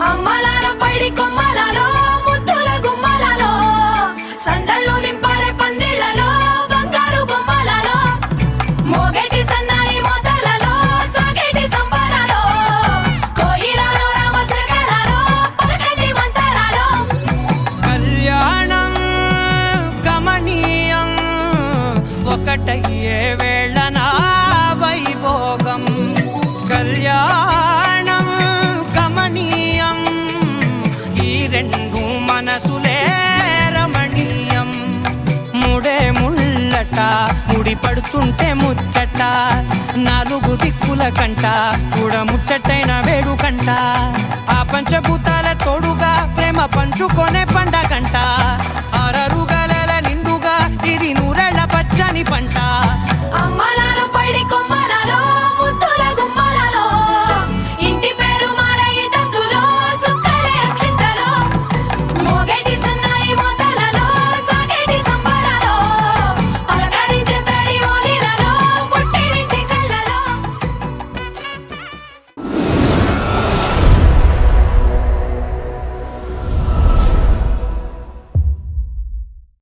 అమ్మలాలో పైడి కొమ్మలలో ముద్దుల గుమ్మలలో సందళ్ళు నింపారే పందిళ్లలో బంగారు బొమ్మలలో మోగేటి సన్నాయి మోతలలో సాగేటి సంబరాలో కోయిలలో రామశకలలో పలకటి మంతరాలో కళ్యాణం గమనీయం ఒకటయ్యే వేళనా వైభోగం కళ్యాణం గమనీయం ఈ రెండు మనసులే రమణీయం ముడే ముళ్ళట ముడి పడుతుంటే ముచ్చట నాలుగు దిక్కుల కంట చూడ ముచ్చటైన వేడుకంట ఆ పంచభూతాల తోడుగా ప్రేమ పంచుకొనే పండగంట ఆరరుగల నిండుగా ఇది నూరెళ్ళ పచ్చని పంట